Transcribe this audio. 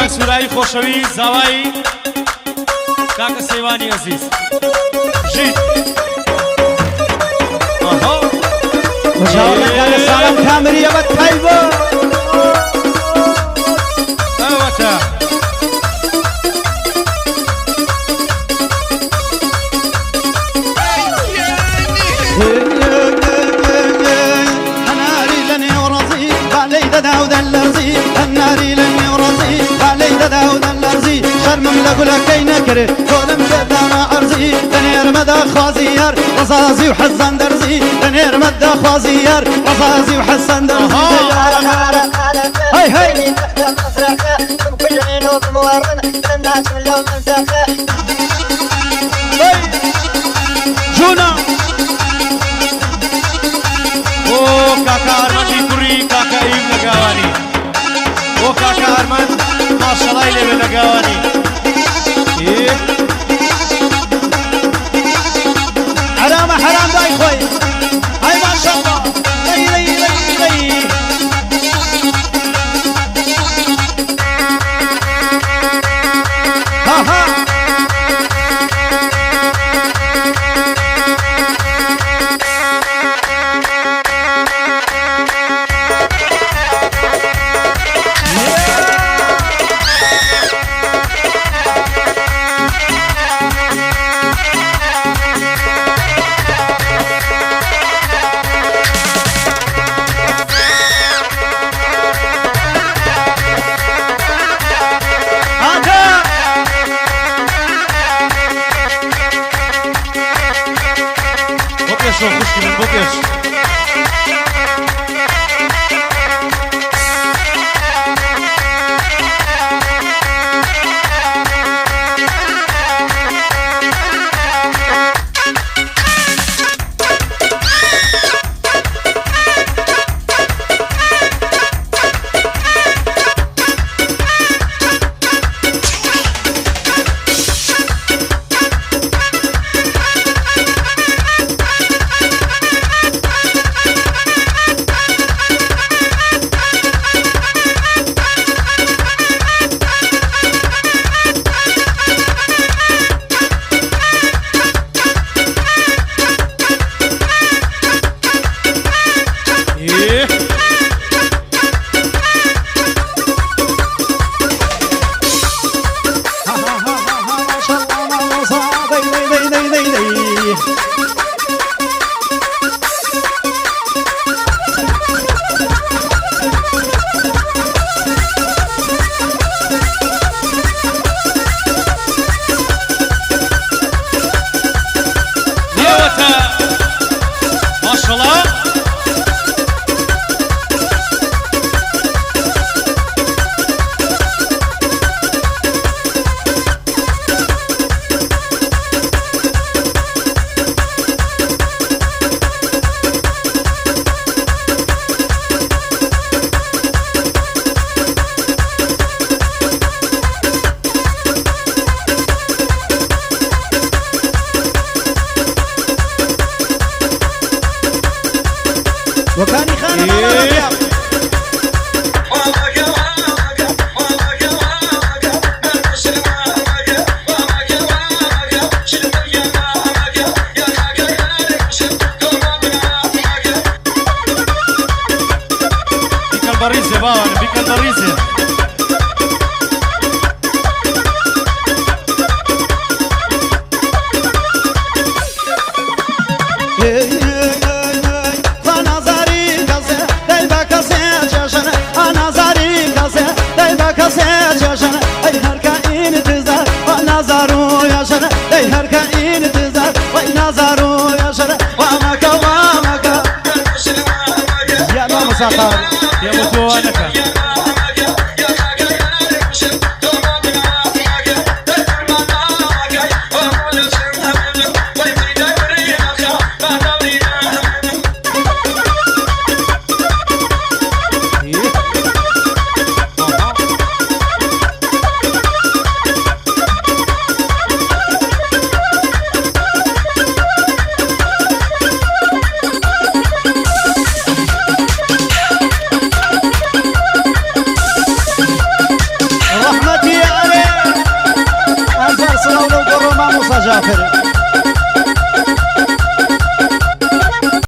سورایی خوشوی زوایی کاکا سیوانی عزیز جی آها مشاهده کاکا سلام کامری یا بد طیبه اوتا الناري لن يرضي علي داود الارزي الناري لن يرضي علي داود الارزي شرم لقول كاين كري كلم دانا ارزي تنير مدى خوازيار رصاصي وحزن درزي تنير مدى خوازيار رصاصي وحزن درزي هاي هاي كل عين ومورن الناس من لون مسافه جونا کاکا ارمانی کوری کاکا ایم لگاوانی او کاکا ارمان ماشاءالله لی لگاوانی حرام حرام داي خوي هاي ما شاء الله لي لي لي لي ها ها شو خوش من بوكش وكان خان بيكال باريزي باوان بيكال باريزي مسافر يا متوانك جعفر